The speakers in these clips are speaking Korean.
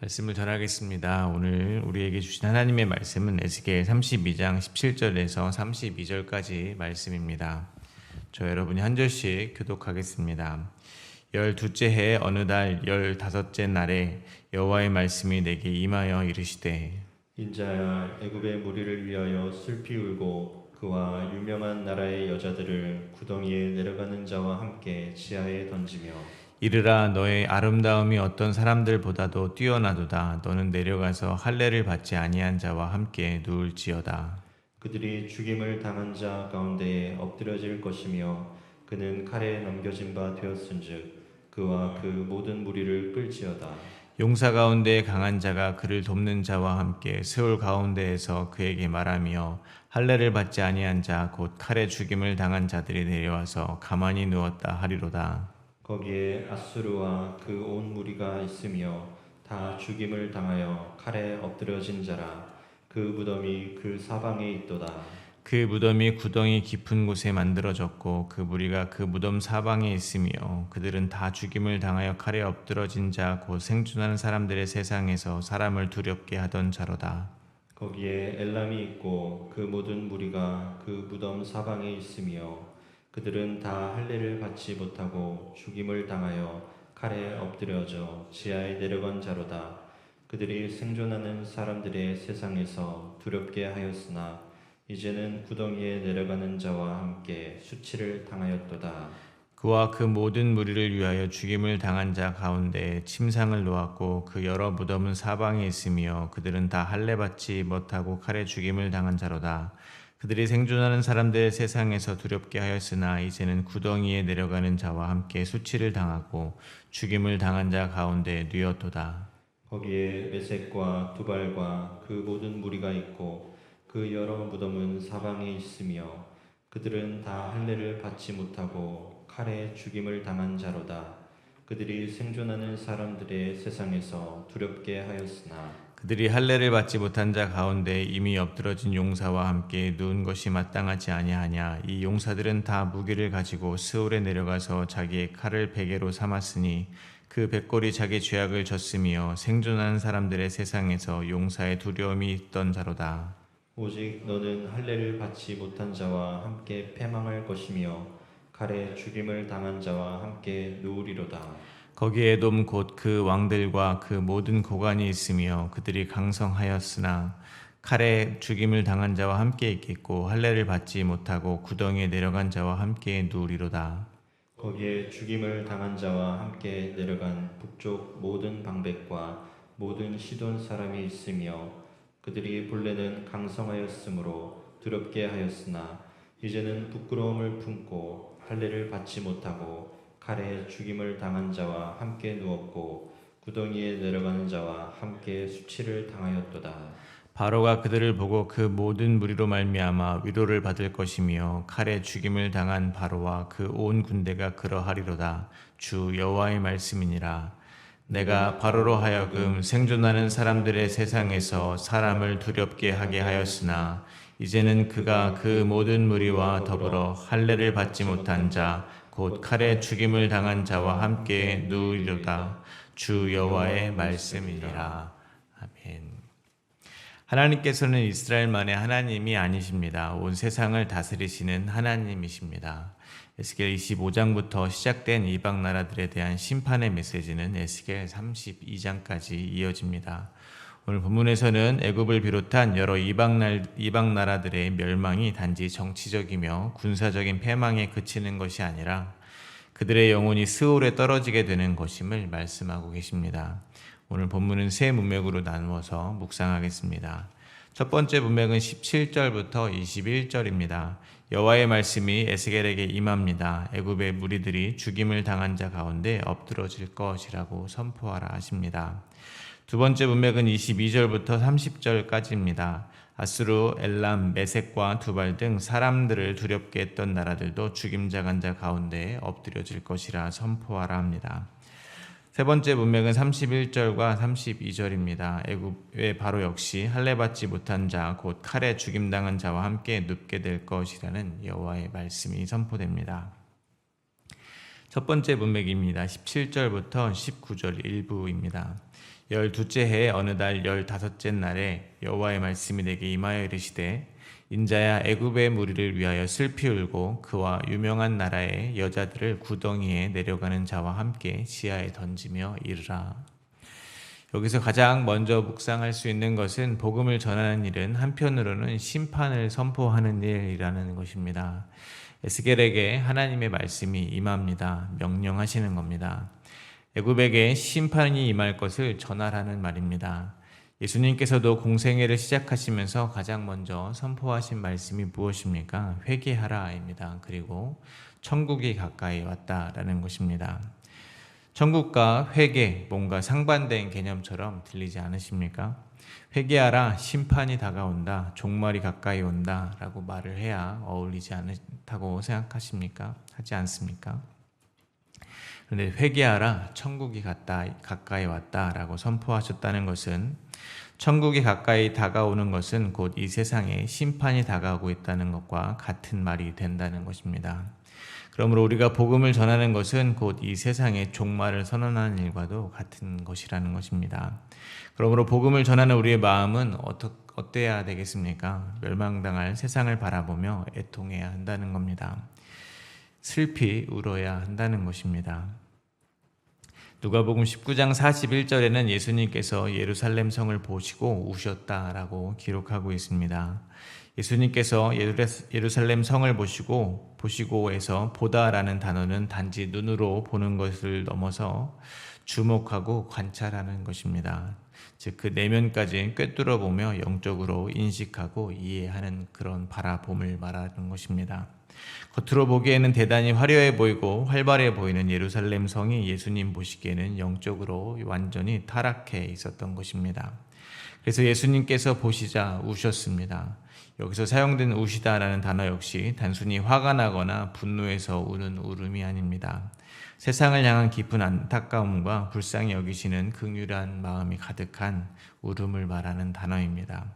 말씀을 전하겠습니다. 오늘 우리에게 주신 하나님의 말씀은 에스겔 32장 17절에서 32절까지 말씀입니다. 저 여러분이 한 절씩 교독하겠습니다. 12째 해 어느 달 15째 날에 여호와의 말씀이 내게 임하여 이르시되 인자야, 애굽의 무리를 위하여 슬피 울고 그와 유명한 나라의 여자들을 구덩이에 내려가는 자와 함께 지하에 던지며 이르라 너의 아름다움이 어떤 사람들보다도 뛰어나도다. 너는 내려가서 할례를 받지 아니한 자와 함께 누울지어다. 그들이 죽임을 당한 자 가운데에 엎드려질 것이며 그는 칼에 넘겨진 바 되었은즉 그와 그 모든 무리를 끌지어다. 용사 가운데 강한 자가 그를 돕는 자와 함께 세월 가운데에서 그에게 말하며 할례를 받지 아니한 자 곧 칼에 죽임을 당한 자들이 내려와서 가만히 누웠다 하리로다. 거기에 아수르와 그 온 무리가 있으며 다 죽임을 당하여 칼에 엎드려진 자라. 그 무덤이 그 사방에 있도다. 그 무덤이 구덩이 깊은 곳에 만들어졌고 그 무리가 그 무덤 사방에 있으며 그들은 다 죽임을 당하여 칼에 엎드러진 자 곧 생존하는 사람들의 세상에서 사람을 두렵게 하던 자로다. 거기에 엘람이 있고 그 모든 무리가 그 무덤 사방에 있으며 그들은 다 할례를 받지 못하고 죽임을 당하여 칼에 엎드려져 지하에 내려간 자로다. 그들이 생존하는 사람들의 세상에서 두렵게 하였으나 이제는 구덩이에 내려가는 자와 함께 수치를 당하였도다. 그와 그 모든 무리를 위하여 죽임을 당한 자 가운데 침상을 놓았고 그 여러 무덤은 사방에 있으며 그들은 다 할례 받지 못하고 칼에 죽임을 당한 자로다. 그들이 생존하는 사람들의 세상에서 두렵게 하였으나 이제는 구덩이에 내려가는 자와 함께 수치를 당하고 죽임을 당한 자 가운데 누였도다. 거기에 메섹과 두발과 그 모든 무리가 있고 그 여러 무덤은 사방에 있으며 그들은 다 할례를 받지 못하고 칼에 죽임을 당한 자로다. 그들이 생존하는 사람들의 세상에서 두렵게 하였으나 그들이 할례를 받지 못한 자 가운데 이미 엎드러진 용사와 함께 누운 것이 마땅하지 아니하냐. 이 용사들은 다 무기를 가지고 스올에 내려가서 자기의 칼을 베개로 삼았으니 그 백골이 자기 죄악을 졌으며 생존하는 사람들의 세상에서 용사의 두려움이 있던 자로다. 오직 너는 할례를 받지 못한 자와 함께 패망할 것이며 칼에 죽임을 당한 자와 함께 누우리로다. 거기에 에돔 곧 그 왕들과 그 모든 고관이 있으며 그들이 강성하였으나 칼에 죽임을 당한 자와 함께 있겠고 할례를 받지 못하고 구덩이에 내려간 자와 함께 누우리로다. 거기에 죽임을 당한 자와 함께 내려간 북쪽 모든 방백과 모든 시돈 사람이 있으며 그들이 본래는 강성하였으므로 두렵게 하였으나 이제는 부끄러움을 품고 할례를 받지 못하고 칼에 죽임을 당한 자와 함께 누웠고 구덩이에 내려가는 자와 함께 수치를 당하였도다. 바로가 그들을 보고 그 모든 무리로 말미암아 위로를 받을 것이며 칼에 죽임을 당한 바로와 그 온 군대가 그러하리로다. 주 여호와의 말씀이니라. 내가 바로로 하여금 생존하는 사람들의 세상에서 사람을 두렵게 하게 하였으나 이제는 그가 그 모든 무리와 더불어 할례를 받지 못한 자 곧 칼에 죽임을 당한 자와 함께 누우리로다. 주 여호와의 말씀이니라. 아멘. 하나님께서는 이스라엘만의 하나님이 아니십니다. 온 세상을 다스리시는 하나님이십니다. 에스겔 25장부터 시작된 이방 나라들에 대한 심판의 메시지는 에스겔 32장까지 이어집니다. 오늘 본문에서는 애굽을 비롯한 여러 이방 나라들의 멸망이 단지 정치적이며 군사적인 패망에 그치는 것이 아니라 그들의 영혼이 스올에 떨어지게 되는 것임을 말씀하고 계십니다. 오늘 본문은 세 문맥으로 나누어서 묵상하겠습니다. 첫 번째 문맥은 17절부터 21절입니다. 여호와의 말씀이 에스겔에게 임합니다. 애굽의 무리들이 죽임을 당한 자 가운데 엎드러질 것이라고 선포하라 하십니다. 두 번째 문맥은 22절부터 30절까지입니다. 아수르, 엘람, 메섹과 두발 등 사람들을 두렵게 했던 나라들도 죽임당한 자 가운데 엎드려질 것이라 선포하라 합니다. 세 번째 문맥은 31절과 32절입니다. 애굽의 바로 역시 할례 받지 못한 자 곧 칼에 죽임당한 자와 함께 눕게 될 것이라는 여호와의 말씀이 선포됩니다. 첫 번째 문맥입니다. 17절부터 19절 일부입니다. 12째 해 어느 달 15째 날에 여호와의 말씀이 내게 임하여 이르시되 인자야 애굽의 무리를 위하여 슬피 울고 그와 유명한 나라의 여자들을 구덩이에 내려가는 자와 함께 지하에 던지며 이르라. 여기서 가장 먼저 묵상할 수 있는 것은 복음을 전하는 일은 한편으로는 심판을 선포하는 일이라는 것입니다. 에스겔에게 하나님의 말씀이 임합니다. 명령하시는 겁니다. 애굽에게 심판이 임할 것을 전하라는 말입니다. 예수님께서도 공생애를 시작하시면서 가장 먼저 선포하신 말씀이 무엇입니까? 회개하라입니다. 그리고 천국이 가까이 왔다라는 것입니다. 천국과 회개, 뭔가 상반된 개념처럼 들리지 않으십니까? 회개하라, 심판이 다가온다, 종말이 가까이 온다 라고 말을 해야 어울리지 않다고 생각하십니까? 하지 않습니까? 그런데 회개하라, 천국이 가까이 왔다라고 선포하셨다는 것은 천국이 가까이 다가오는 것은 곧 이 세상에 심판이 다가오고 있다는 것과 같은 말이 된다는 것입니다. 그러므로 우리가 복음을 전하는 것은 곧 이 세상의 종말을 선언하는 일과도 같은 것이라는 것입니다. 그러므로 복음을 전하는 우리의 마음은 어때야 되겠습니까? 멸망당할 세상을 바라보며 애통해야 한다는 겁니다. 슬피 울어야 한다는 것입니다. 누가복음 19장 41절에는 예수님께서 예루살렘 성을 보시고 우셨다라고 기록하고 있습니다. 예수님께서 예루살렘 성을 보시고에서 보다라는 단어는 단지 눈으로 보는 것을 넘어서 주목하고 관찰하는 것입니다. 즉 그 내면까지 꿰뚫어 보며 영적으로 인식하고 이해하는 그런 바라봄을 말하는 것입니다. 겉으로 보기에는 대단히 화려해 보이고 활발해 보이는 예루살렘 성이 예수님 보시기에는 영적으로 완전히 타락해 있었던 것입니다. 그래서 예수님께서 보시자 우셨습니다. 여기서 사용된 우시다라는 단어 역시 단순히 화가 나거나 분노해서 우는 울음이 아닙니다. 세상을 향한 깊은 안타까움과 불쌍히 여기시는 긍휼한 마음이 가득한 울음을 말하는 단어입니다.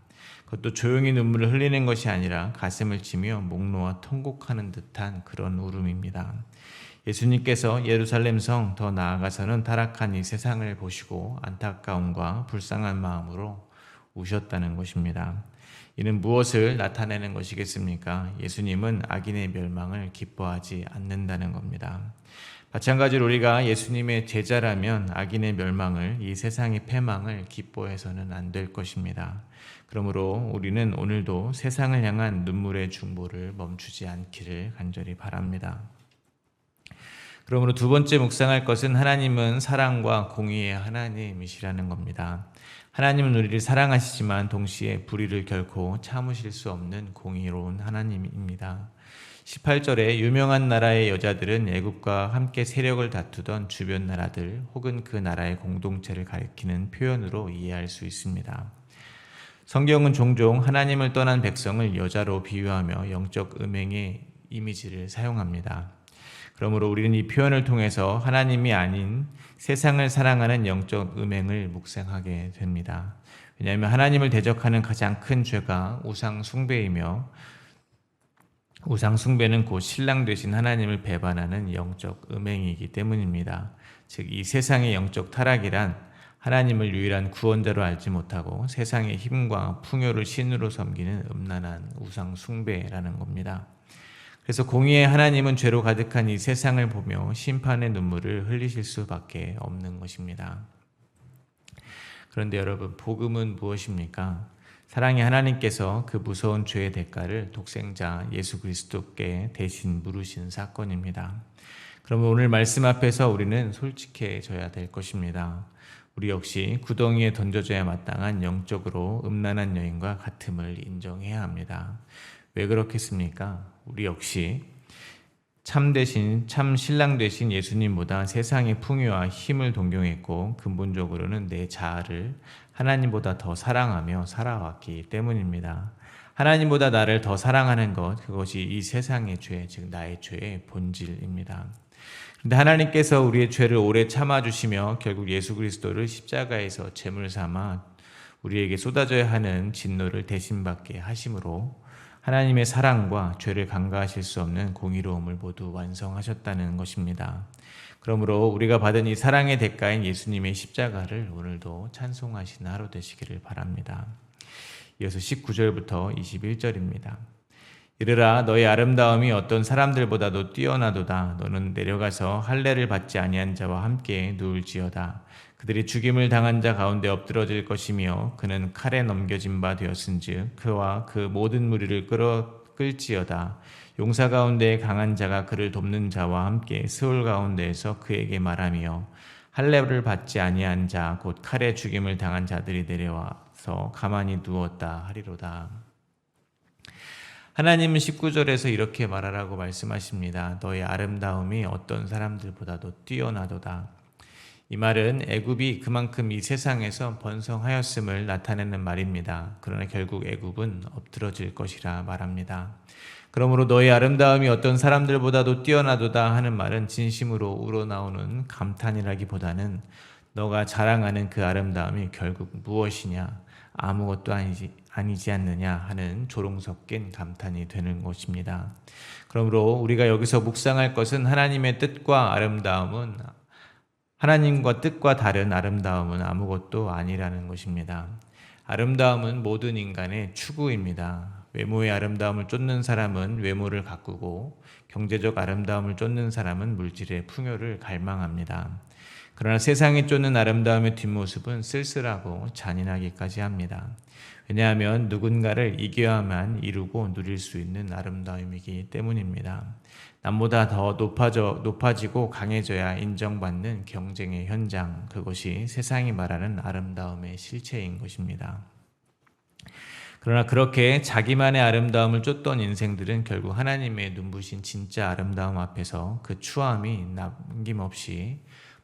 그것도 조용히 눈물을 흘리는 것이 아니라 가슴을 치며 목 놓아 통곡하는 듯한 그런 울음입니다. 예수님께서 예루살렘 성 더 나아가서는 타락한 이 세상을 보시고 안타까움과 불쌍한 마음으로 우셨다는 것입니다. 이는 무엇을 나타내는 것이겠습니까? 예수님은 악인의 멸망을 기뻐하지 않는다는 겁니다. 마찬가지로 우리가 예수님의 제자라면 악인의 멸망을, 이 세상의 패망을 기뻐해서는 안 될 것입니다. 그러므로 우리는 오늘도 세상을 향한 눈물의 중보를 멈추지 않기를 간절히 바랍니다. 그러므로 두 번째 묵상할 것은 하나님은 사랑과 공의의 하나님이시라는 겁니다. 하나님은 우리를 사랑하시지만 동시에 불의를 결코 참으실 수 없는 공의로운 하나님입니다. 18절에 유명한 나라의 여자들은 애굽과 함께 세력을 다투던 주변 나라들 혹은 그 나라의 공동체를 가리키는 표현으로 이해할 수 있습니다. 성경은 종종 하나님을 떠난 백성을 여자로 비유하며 영적 음행의 이미지를 사용합니다. 그러므로 우리는 이 표현을 통해서 하나님이 아닌 세상을 사랑하는 영적 음행을 묵상하게 됩니다. 왜냐하면 하나님을 대적하는 가장 큰 죄가 우상 숭배이며 우상 숭배는 곧 신랑 되신 하나님을 배반하는 영적 음행이기 때문입니다. 즉 이 세상의 영적 타락이란 하나님을 유일한 구원자로 알지 못하고 세상의 힘과 풍요를 신으로 섬기는 음란한 우상 숭배라는 겁니다. 그래서 공의의 하나님은 죄로 가득한 이 세상을 보며 심판의 눈물을 흘리실 수밖에 없는 것입니다. 그런데 여러분, 복음은 무엇입니까? 사랑의 하나님께서 그 무서운 죄의 대가를 독생자 예수 그리스도께 대신 물으신 사건입니다. 그러면 오늘 말씀 앞에서 우리는 솔직해져야 될 것입니다. 우리 역시 구덩이에 던져져야 마땅한 영적으로 음란한 여인과 같음을 인정해야 합니다. 왜 그렇겠습니까? 우리 역시 참 신랑 되신 예수님보다 세상의 풍요와 힘을 동경했고 근본적으로는 내 자아를 하나님보다 더 사랑하며 살아왔기 때문입니다. 하나님보다 나를 더 사랑하는 것, 그것이 이 세상의 죄, 즉 나의 죄의 본질입니다. 그런데 하나님께서 우리의 죄를 오래 참아주시며 결국 예수 그리스도를 십자가에서 제물 삼아 우리에게 쏟아져야 하는 진노를 대신받게 하심으로 하나님의 사랑과 죄를 간과하실 수 없는 공의로움을 모두 완성하셨다는 것입니다. 그러므로 우리가 받은 이 사랑의 대가인 예수님의 십자가를 오늘도 찬송하시는 하루 되시기를 바랍니다. 이어서 19절부터 21절입니다. 이르라 너의 아름다움이 어떤 사람들보다도 뛰어나도다. 너는 내려가서 할례를 받지 아니한 자와 함께 누울지어다. 그들이 죽임을 당한 자 가운데 엎드러질 것이며 그는 칼에 넘겨진 바 되었은즉 그와 그 모든 무리를 끌지어다. 용사 가운데 강한 자가 그를 돕는 자와 함께 스올 가운데에서 그에게 말하며 할례를 받지 아니한 자 곧 칼에 죽임을 당한 자들이 내려와서 가만히 누웠다 하리로다. 하나님은 19절에서 이렇게 말하라고 말씀하십니다. 너의 아름다움이 어떤 사람들보다도 뛰어나도다. 이 말은 애굽이 그만큼 이 세상에서 번성하였음을 나타내는 말입니다. 그러나 결국 애굽은 엎드러질 것이라 말합니다. 그러므로 너의 아름다움이 어떤 사람들보다도 뛰어나도다 하는 말은 진심으로 우러나오는 감탄이라기보다는 너가 자랑하는 그 아름다움이 결국 무엇이냐, 아무것도 아니지 않느냐 하는 조롱 섞인 감탄이 되는 것입니다. 그러므로 우리가 여기서 묵상할 것은 하나님의 뜻과 아름다움은 하나님과 뜻과 다른 아름다움은 아무것도 아니라는 것입니다. 아름다움은 모든 인간의 추구입니다. 외모의 아름다움을 쫓는 사람은 외모를 가꾸고 경제적 아름다움을 쫓는 사람은 물질의 풍요를 갈망합니다. 그러나 세상이 쫓는 아름다움의 뒷모습은 쓸쓸하고 잔인하기까지 합니다. 왜냐하면 누군가를 이겨야만 이루고 누릴 수 있는 아름다움이기 때문입니다. 남보다 더 높아지고 강해져야 인정받는 경쟁의 현장, 그것이 세상이 말하는 아름다움의 실체인 것입니다. 그러나 그렇게 자기만의 아름다움을 쫓던 인생들은 결국 하나님의 눈부신 진짜 아름다움 앞에서 그 추함이 남김없이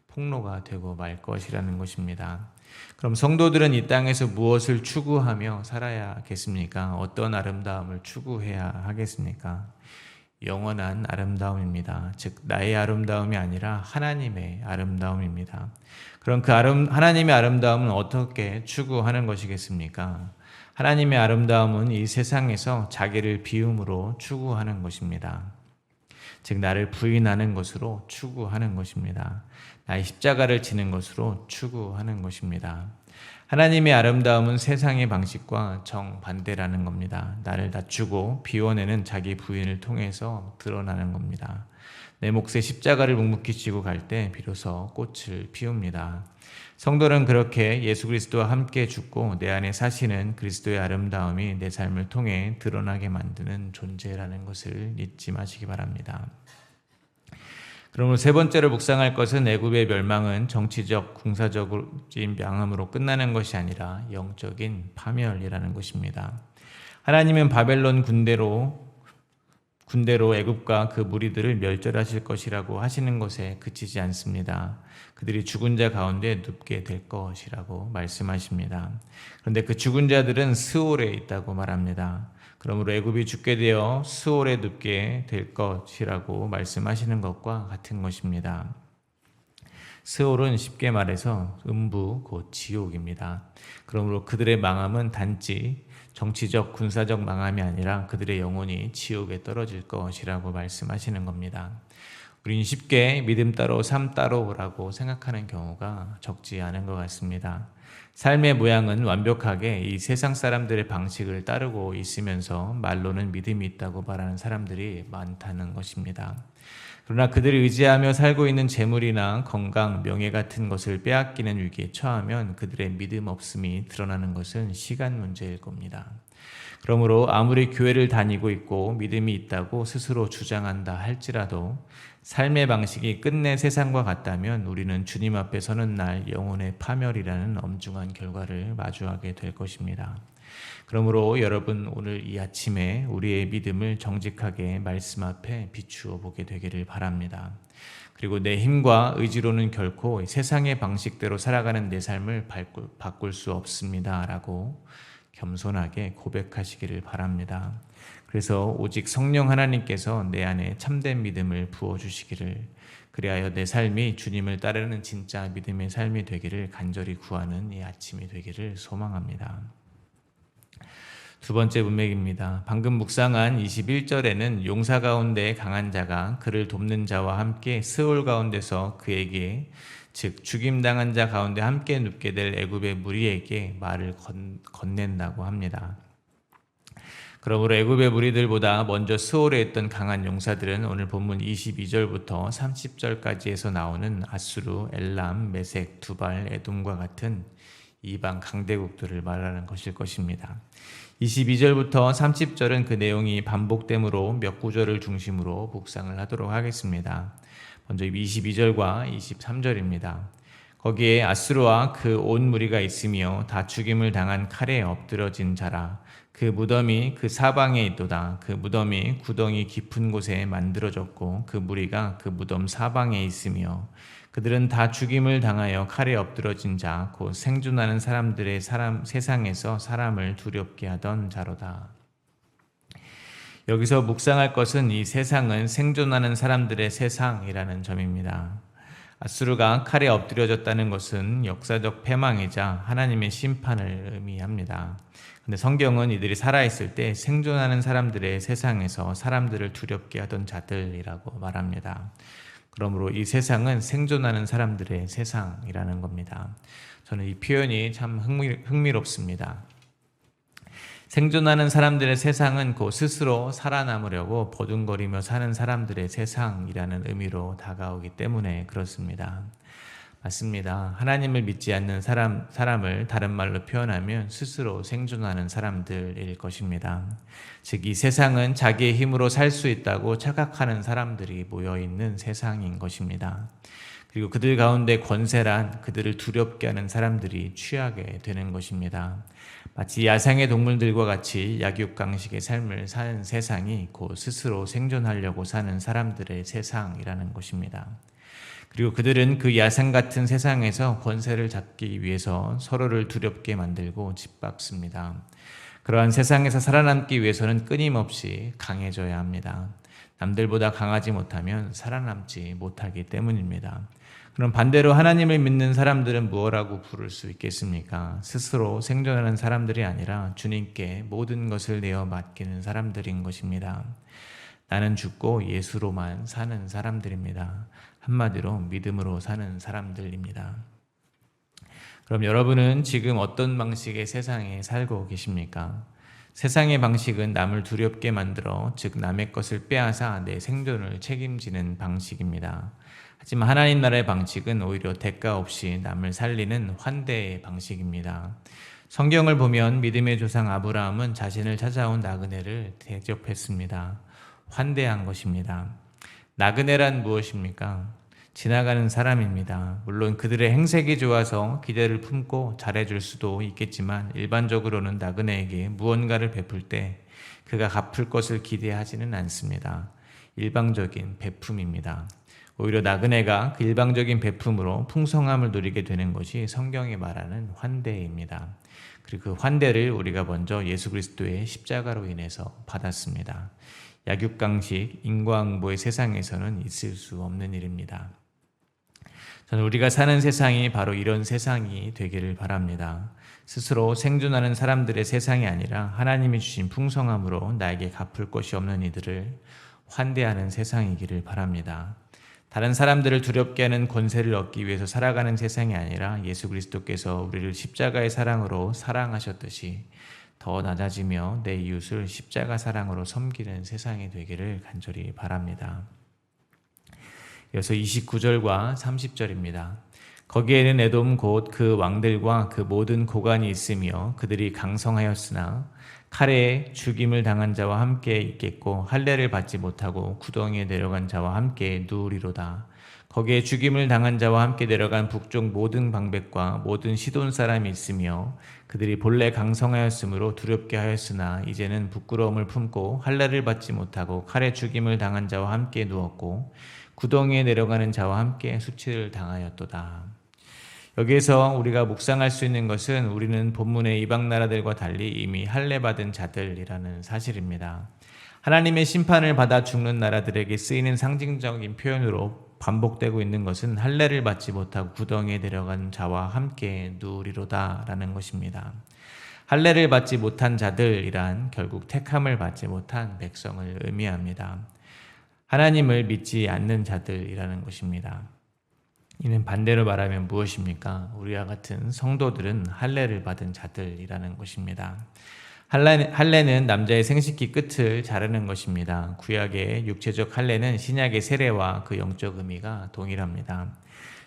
폭로가 되고 말 것이라는 것입니다. 그럼 성도들은 이 땅에서 무엇을 추구하며 살아야겠습니까? 어떤 아름다움을 추구해야 하겠습니까? 영원한 아름다움입니다. 즉 나의 아름다움이 아니라 하나님의 아름다움입니다. 그럼 그 하나님의 아름다움은 어떻게 추구하는 것이겠습니까? 하나님의 아름다움은 이 세상에서 자기를 비움으로 추구하는 것입니다. 즉 나를 부인하는 것으로 추구하는 것입니다. 나의 십자가를 지는 것으로 추구하는 것입니다. 하나님의 아름다움은 세상의 방식과 정반대라는 겁니다. 나를 낮추고 비워내는 자기 부인을 통해서 드러나는 겁니다. 내 몫에 십자가를 묵묵히 지고 갈 때 비로소 꽃을 피웁니다. 성도는 그렇게 예수 그리스도와 함께 죽고 내 안에 사시는 그리스도의 아름다움이 내 삶을 통해 드러나게 만드는 존재라는 것을 잊지 마시기 바랍니다. 그러므로 세 번째로 묵상할 것은 애굽의 멸망은 정치적, 군사적인 멸망으로 끝나는 것이 아니라 영적인 파멸이라는 것입니다. 하나님은 바벨론 군대로 애굽과 그 무리들을 멸절하실 것이라고 하시는 것에 그치지 않습니다. 그들이 죽은 자 가운데 눕게 될 것이라고 말씀하십니다. 그런데 그 죽은 자들은 스올에 있다고 말합니다. 그러므로 애굽이 죽게 되어 스올에 눕게 될 것이라고 말씀하시는 것과 같은 것입니다. 스올은 쉽게 말해서 음부 곧 지옥입니다. 그러므로 그들의 망함은 단지 정치적 군사적 망함이 아니라 그들의 영혼이 지옥에 떨어질 것이라고 말씀하시는 겁니다. 우리는 쉽게 믿음 따로 삶 따로라고 생각하는 경우가 적지 않은 것 같습니다. 삶의 모양은 완벽하게 이 세상 사람들의 방식을 따르고 있으면서 말로는 믿음이 있다고 말하는 사람들이 많다는 것입니다. 그러나 그들이 의지하며 살고 있는 재물이나 건강, 명예 같은 것을 빼앗기는 위기에 처하면 그들의 믿음 없음이 드러나는 것은 시간 문제일 겁니다. 그러므로 아무리 교회를 다니고 있고 믿음이 있다고 스스로 주장한다 할지라도 삶의 방식이 끝내 세상과 같다면 우리는 주님 앞에 서는 날 영혼의 파멸이라는 엄중한 결과를 마주하게 될 것입니다. 그러므로 여러분 오늘 이 아침에 우리의 믿음을 정직하게 말씀 앞에 비추어 보게 되기를 바랍니다. 그리고 내 힘과 의지로는 결코 세상의 방식대로 살아가는 내 삶을 바꿀 수 없습니다 라고 겸손하게 고백하시기를 바랍니다. 그래서 오직 성령 하나님께서 내 안에 참된 믿음을 부어주시기를, 그리하여 내 삶이 주님을 따르는 진짜 믿음의 삶이 되기를 간절히 구하는 이 아침이 되기를 소망합니다. 두 번째 문맥입니다. 방금 묵상한 21절에는 용사 가운데 강한 자가 그를 돕는 자와 함께 스올 가운데서 그에게 즉 죽임당한 자 가운데 함께 눕게 될 애굽의 무리에게 말을 건넨다고 합니다. 그러므로 애굽의 무리들보다 먼저 스올에 있던 강한 용사들은 오늘 본문 22절부터 30절까지에서 나오는 아수르, 엘람, 메색, 두발, 에돔과 같은 이방 강대국들을 말하는 것일 것입니다. 22절부터 30절은 그 내용이 반복되므로 몇 구절을 중심으로 묵상을 하도록 하겠습니다. 먼저 22절과 23절입니다. 거기에 아수르와 그 온 무리가 있으며 다 죽임을 당한 칼에 엎드러진 자라. 그 무덤이 그 사방에 있도다. 그 무덤이 구덩이 깊은 곳에 만들어졌고 그 무리가 그 무덤 사방에 있으며 그들은 다 죽임을 당하여 칼에 엎드러진 자, 곧 생존하는 사람들의 세상에서 사람을 두렵게 하던 자로다. 여기서 묵상할 것은 이 세상은 생존하는 사람들의 세상이라는 점입니다. 아수르가 칼에 엎드려졌다는 것은 역사적 패망이자 하나님의 심판을 의미합니다. 근데 성경은 이들이 살아있을 때 생존하는 사람들의 세상에서 사람들을 두렵게 하던 자들이라고 말합니다. 그러므로 이 세상은 생존하는 사람들의 세상이라는 겁니다. 저는 이 표현이 참 흥미롭습니다. 생존하는 사람들의 세상은 곧 스스로 살아남으려고 버둥거리며 사는 사람들의 세상이라는 의미로 다가오기 때문에 그렇습니다. 맞습니다. 하나님을 믿지 않는 사람을 다른 말로 표현하면 스스로 생존하는 사람들일 것입니다. 즉, 이 세상은 자기의 힘으로 살 수 있다고 착각하는 사람들이 모여있는 세상인 것입니다. 그리고 그들 가운데 권세란 그들을 두렵게 하는 사람들이 취하게 되는 것입니다. 마치 야생의 동물들과 같이 약육강식의 삶을 사는 세상이 곧 스스로 생존하려고 사는 사람들의 세상이라는 것입니다. 그리고 그들은 그 야생 같은 세상에서 권세를 잡기 위해서 서로를 두렵게 만들고 짓밟습니다. 그러한 세상에서 살아남기 위해서는 끊임없이 강해져야 합니다. 남들보다 강하지 못하면 살아남지 못하기 때문입니다. 그럼 반대로 하나님을 믿는 사람들은 무엇라고 부를 수 있겠습니까? 스스로 생존하는 사람들이 아니라 주님께 모든 것을 내어 맡기는 사람들인 것입니다. 나는 죽고 예수로만 사는 사람들입니다. 한마디로 믿음으로 사는 사람들입니다. 그럼 여러분은 지금 어떤 방식의 세상에 살고 계십니까? 세상의 방식은 남을 두렵게 만들어 즉 남의 것을 빼앗아 내 생존을 책임지는 방식입니다. 하지만 하나님 나라의 방식은 오히려 대가 없이 남을 살리는 환대의 방식입니다. 성경을 보면 믿음의 조상 아브라함은 자신을 찾아온 나그네를 대접했습니다. 환대한 것입니다. 나그네란 무엇입니까? 지나가는 사람입니다. 물론 그들의 행색이 좋아서 기대를 품고 잘해줄 수도 있겠지만 일반적으로는 나그네에게 무언가를 베풀 때 그가 갚을 것을 기대하지는 않습니다. 일방적인 베품입니다. 오히려 나그네가 그 일방적인 베품으로 풍성함을 누리게 되는 것이 성경이 말하는 환대입니다. 그리고 그 환대를 우리가 먼저 예수 그리스도의 십자가로 인해서 받았습니다. 약육강식, 인과응보의 세상에서는 있을 수 없는 일입니다. 저는 우리가 사는 세상이 바로 이런 세상이 되기를 바랍니다. 스스로 생존하는 사람들의 세상이 아니라 하나님이 주신 풍성함으로 나에게 갚을 것이 없는 이들을 환대하는 세상이기를 바랍니다. 다른 사람들을 두렵게 하는 권세를 얻기 위해서 살아가는 세상이 아니라 예수 그리스도께서 우리를 십자가의 사랑으로 사랑하셨듯이 더 낮아지며 내 이웃을 십자가 사랑으로 섬기는 세상이 되기를 간절히 바랍니다. 이어서 29절과 30절입니다. 거기에는 에돔 곧 그 왕들과 그 모든 고관이 있으며 그들이 강성하였으나 칼에 죽임을 당한 자와 함께 있겠고 할례를 받지 못하고 구덩이에 내려간 자와 함께 누우리로다. 거기에 죽임을 당한 자와 함께 내려간 북쪽 모든 방백과 모든 시돈 사람이 있으며 그들이 본래 강성하였으므로 두렵게 하였으나 이제는 부끄러움을 품고 할례를 받지 못하고 칼에 죽임을 당한 자와 함께 누웠고 구덩이에 내려가는 자와 함께 수치를 당하였도다. 여기에서 우리가 묵상할 수 있는 것은 우리는 본문의 이방 나라들과 달리 이미 할례 받은 자들이라는 사실입니다. 하나님의 심판을 받아 죽는 나라들에게 쓰이는 상징적인 표현으로 반복되고 있는 것은 할례를 받지 못하고 구덩이에 내려간 자와 함께 누우리로다 라는 것입니다. 할례를 받지 못한 자들이란 결국 택함을 받지 못한 백성을 의미합니다. 하나님을 믿지 않는 자들이라는 것입니다. 이는 반대로 말하면 무엇입니까? 우리와 같은 성도들은 할례를 받은 자들이라는 것입니다. 할례는 남자의 생식기 끝을 자르는 것입니다. 구약의 육체적 할례는 신약의 세례와 그 영적 의미가 동일합니다.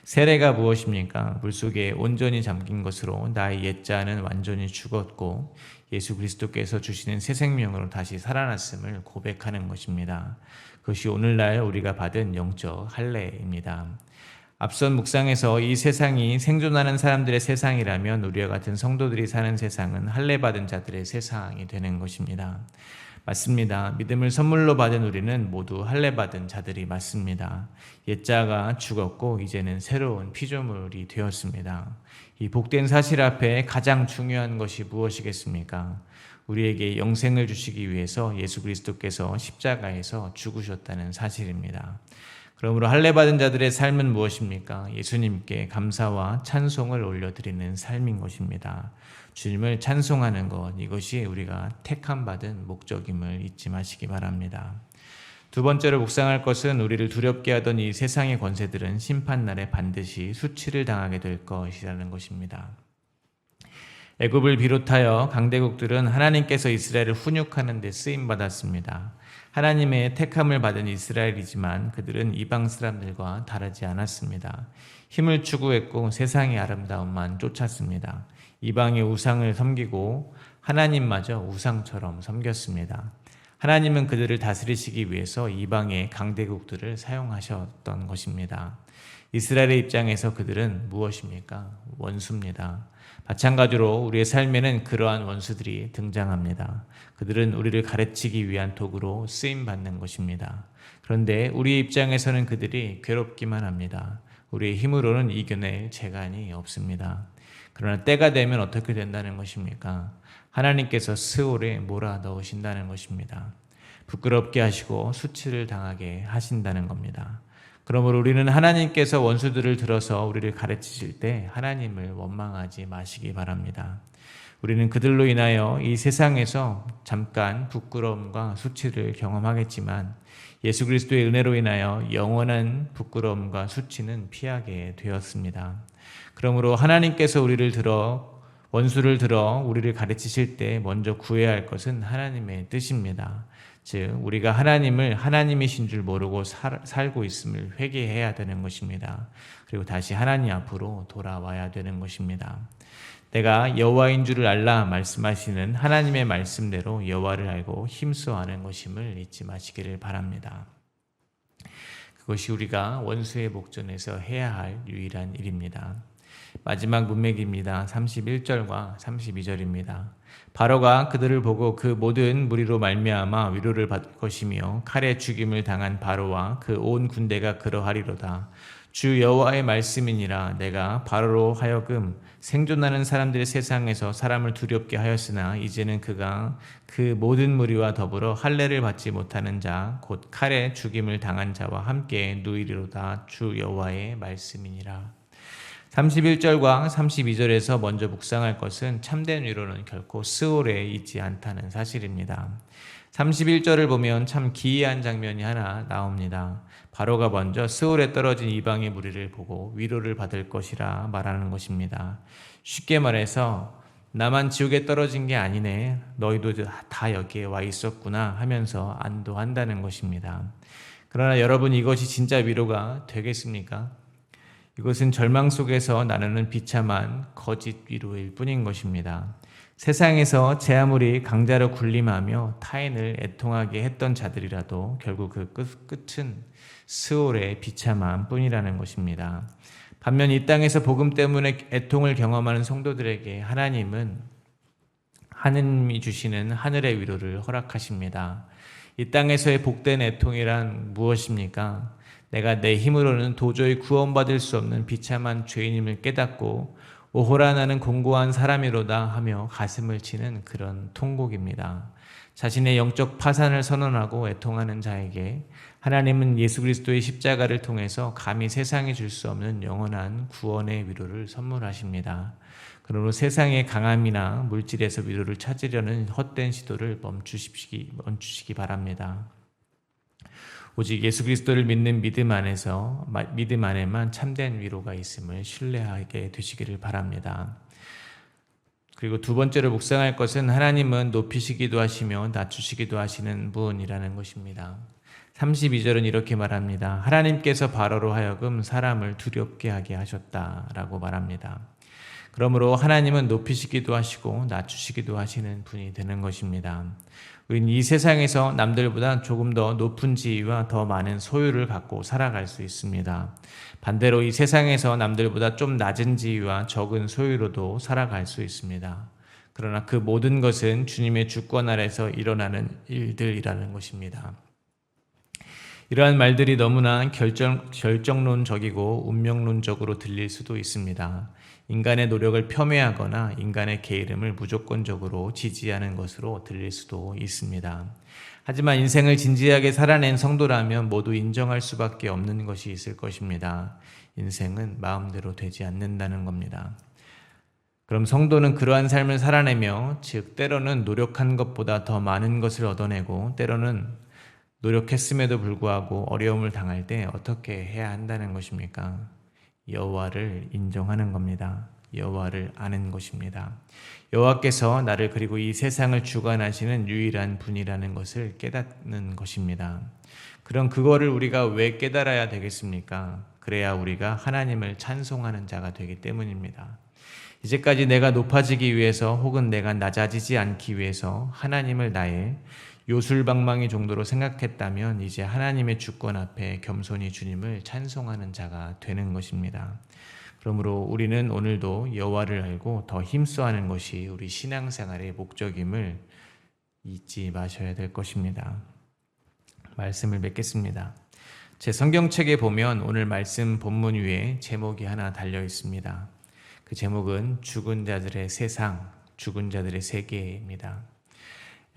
세례가 무엇입니까? 물속에 온전히 잠긴 것으로 나의 옛자는 완전히 죽었고 예수 그리스도께서 주시는 새 생명으로 다시 살아났음을 고백하는 것입니다. 그것이 오늘날 우리가 받은 영적 할례입니다. 앞선 묵상에서 이 세상이 생존하는 사람들의 세상이라면 우리와 같은 성도들이 사는 세상은 할례받은 자들의 세상이 되는 것입니다. 맞습니다. 믿음을 선물로 받은 우리는 모두 할례받은 자들이 맞습니다. 옛자가 죽었고 이제는 새로운 피조물이 되었습니다. 이 복된 사실 앞에 가장 중요한 것이 무엇이겠습니까? 우리에게 영생을 주시기 위해서 예수 그리스도께서 십자가에서 죽으셨다는 사실입니다. 그러므로 할례받은 자들의 삶은 무엇입니까? 예수님께 감사와 찬송을 올려드리는 삶인 것입니다. 주님을 찬송하는 것, 이것이 우리가 택함받은 목적임을 잊지 마시기 바랍니다. 두 번째로 묵상할 것은 우리를 두렵게 하던 이 세상의 권세들은 심판날에 반드시 수치를 당하게 될 것이라는 것입니다. 애굽을 비롯하여 강대국들은 하나님께서 이스라엘을 훈육하는 데 쓰임받았습니다. 하나님의 택함을 받은 이스라엘이지만 그들은 이방 사람들과 다르지 않았습니다. 힘을 추구했고 세상의 아름다움만 쫓았습니다. 이방의 우상을 섬기고 하나님마저 우상처럼 섬겼습니다. 하나님은 그들을 다스리시기 위해서 이방의 강대국들을 사용하셨던 것입니다. 이스라엘의 입장에서 그들은 무엇입니까? 원수입니다. 마찬가지로 우리의 삶에는 그러한 원수들이 등장합니다. 그들은 우리를 가르치기 위한 도구로 쓰임받는 것입니다. 그런데 우리의 입장에서는 그들이 괴롭기만 합니다. 우리의 힘으로는 이겨낼 재간이 없습니다. 그러나 때가 되면 어떻게 된다는 것입니까? 하나님께서 스올에 몰아넣으신다는 것입니다. 부끄럽게 하시고 수치를 당하게 하신다는 겁니다. 그러므로 우리는 하나님께서 원수들을 들어서 우리를 가르치실 때 하나님을 원망하지 마시기 바랍니다. 우리는 그들로 인하여 이 세상에서 잠깐 부끄러움과 수치를 경험하겠지만 예수 그리스도의 은혜로 인하여 영원한 부끄러움과 수치는 피하게 되었습니다. 그러므로 하나님께서 원수를 들어 우리를 가르치실 때 먼저 구해야 할 것은 하나님의 뜻입니다. 즉 우리가 하나님을 하나님이신 줄 모르고 살고 있음을 회개해야 되는 것입니다. 그리고 다시 하나님 앞으로 돌아와야 되는 것입니다. 내가 여호와인 줄을 알라 말씀하시는 하나님의 말씀대로 여호와를 알고 힘써하는 것임을 잊지 마시기를 바랍니다. 그것이 우리가 원수의 목전에서 해야 할 유일한 일입니다. 마지막 문맥입니다. 31절과 32절입니다. 바로가 그들을 보고 그 모든 무리로 말미암아 위로를 받을 것이며 칼에 죽임을 당한 바로와 그 온 군대가 그러하리로다. 주 여호와의 말씀이니라. 내가 바로로 하여금 생존하는 사람들의 세상에서 사람을 두렵게 하였으나 이제는 그가 그 모든 무리와 더불어 할례를 받지 못하는 자 곧 칼에 죽임을 당한 자와 함께 누이리로다. 주 여호와의 말씀이니라. 31절과 32절에서 먼저 묵상할 것은 참된 위로는 결코 스올에 있지 않다는 사실입니다. 31절을 보면 참 기이한 장면이 하나 나옵니다. 바로가 먼저 스올에 떨어진 이방의 무리를 보고 위로를 받을 것이라 말하는 것입니다. 쉽게 말해서 나만 지옥에 떨어진 게 아니네, 너희도 다 여기에 와 있었구나 하면서 안도한다는 것입니다. 그러나 여러분, 이것이 진짜 위로가 되겠습니까? 이것은 절망 속에서 나누는 비참한 거짓 위로일 뿐인 것입니다. 세상에서 제 아무리 강자로 군림하며 타인을 애통하게 했던 자들이라도 결국 그 끝은 스올의 비참함 뿐이라는 것입니다. 반면 이 땅에서 복음 때문에 애통을 경험하는 성도들에게 하나님은 하느님이 주시는 하늘의 위로를 허락하십니다. 이 땅에서의 복된 애통이란 무엇입니까? 내가 내 힘으로는 도저히 구원받을 수 없는 비참한 죄인임을 깨닫고 오호라 나는 공고한 사람이로다 하며 가슴을 치는 그런 통곡입니다. 자신의 영적 파산을 선언하고 애통하는 자에게 하나님은 예수 그리스도의 십자가를 통해서 감히 세상에 줄 수 없는 영원한 구원의 위로를 선물하십니다. 그러므로 세상의 강함이나 물질에서 위로를 찾으려는 헛된 시도를 멈추시기 바랍니다. 오직 예수 그리스도를 믿는 믿음 안에만 참된 위로가 있음을 신뢰하게 되시기를 바랍니다. 그리고 두 번째로 묵상할 것은 하나님은 높이시기도 하시며 낮추시기도 하시는 분이라는 것입니다. 32절은 이렇게 말합니다. 하나님께서 바로로 하여금 사람을 두렵게 하게 하셨다라고 말합니다. 그러므로 하나님은 높이시기도 하시고 낮추시기도 하시는 분이 되는 것입니다. 우리는 이 세상에서 남들보다 조금 더 높은 지위와 더 많은 소유를 갖고 살아갈 수 있습니다. 반대로 이 세상에서 남들보다 좀 낮은 지위와 적은 소유로도 살아갈 수 있습니다. 그러나 그 모든 것은 주님의 주권 아래서 일어나는 일들이라는 것입니다. 이러한 말들이 너무나 결정론적이고 운명론적으로 들릴 수도 있습니다. 인간의 노력을 폄훼하거나 인간의 게으름을 무조건적으로 지지하는 것으로 들릴 수도 있습니다. 하지만 인생을 진지하게 살아낸 성도라면 모두 인정할 수밖에 없는 것이 있을 것입니다. 인생은 마음대로 되지 않는다는 겁니다. 그럼 성도는 그러한 삶을 살아내며, 즉 때로는 노력한 것보다 더 많은 것을 얻어내고 때로는 노력했음에도 불구하고 어려움을 당할 때 어떻게 해야 한다는 것입니까? 여호와를 인정하는 겁니다. 여호와를 아는 것입니다. 여호와께서 나를 그리고 이 세상을 주관하시는 유일한 분이라는 것을 깨닫는 것입니다. 그럼 그거를 우리가 왜 깨달아야 되겠습니까? 그래야 우리가 하나님을 찬송하는 자가 되기 때문입니다. 이제까지 내가 높아지기 위해서 혹은 내가 낮아지지 않기 위해서 하나님을 나의 요술방망이 정도로 생각했다면 이제 하나님의 주권 앞에 겸손히 주님을 찬송하는 자가 되는 것입니다. 그러므로 우리는 오늘도 여호와를 알고 더 힘써하는 것이 우리 신앙생활의 목적임을 잊지 마셔야 될 것입니다. 말씀을 맺겠습니다. 제 성경책에 보면 오늘 말씀 본문 위에 제목이 하나 달려 있습니다. 그 제목은 죽은 자들의 세상, 죽은 자들의 세계입니다.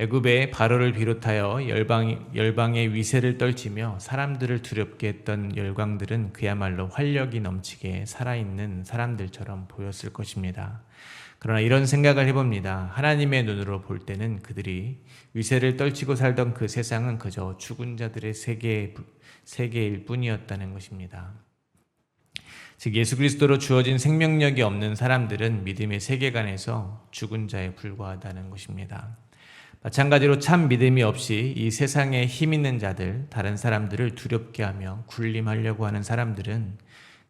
애굽의 바로를 비롯하여 열방의 위세를 떨치며 사람들을 두렵게 했던 열강들은 그야말로 활력이 넘치게 살아있는 사람들처럼 보였을 것입니다. 그러나 이런 생각을 해봅니다. 하나님의 눈으로 볼 때는 그들이 위세를 떨치고 살던 그 세상은 그저 죽은 자들의 세계일 뿐이었다는 것입니다. 즉 예수 그리스도로 주어진 생명력이 없는 사람들은 믿음의 세계관에서 죽은 자에 불과하다는 것입니다. 마찬가지로 참 믿음이 없이 이 세상에 힘 있는 자들, 다른 사람들을 두렵게 하며 군림하려고 하는 사람들은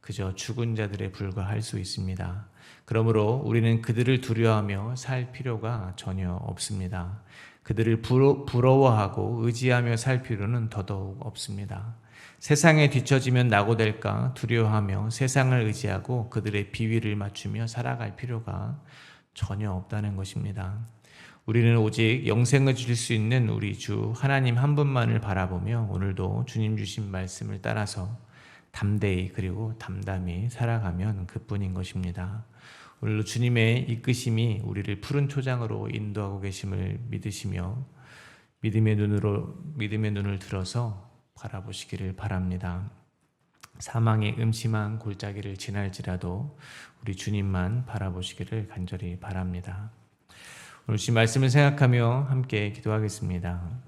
그저 죽은 자들에 불과할 수 있습니다. 그러므로 우리는 그들을 두려워하며 살 필요가 전혀 없습니다. 그들을 부러워하고 의지하며 살 필요는 더더욱 없습니다. 세상에 뒤처지면 낙오될까 두려워하며 세상을 의지하고 그들의 비위를 맞추며 살아갈 필요가 전혀 없다는 것입니다. 우리는 오직 영생을 주실 수 있는 우리 주 하나님 한 분만을 바라보며 오늘도 주님 주신 말씀을 따라서 담대히 그리고 담담히 살아가면 그뿐인 것입니다. 오늘도 주님의 이끄심이 우리를 푸른 초장으로 인도하고 계심을 믿으시며 믿음의 눈을 들어서 바라보시기를 바랍니다. 사망의 음침한 골짜기를 지날지라도 우리 주님만 바라보시기를 간절히 바랍니다. 오늘 주신 말씀을 생각하며 함께 기도하겠습니다.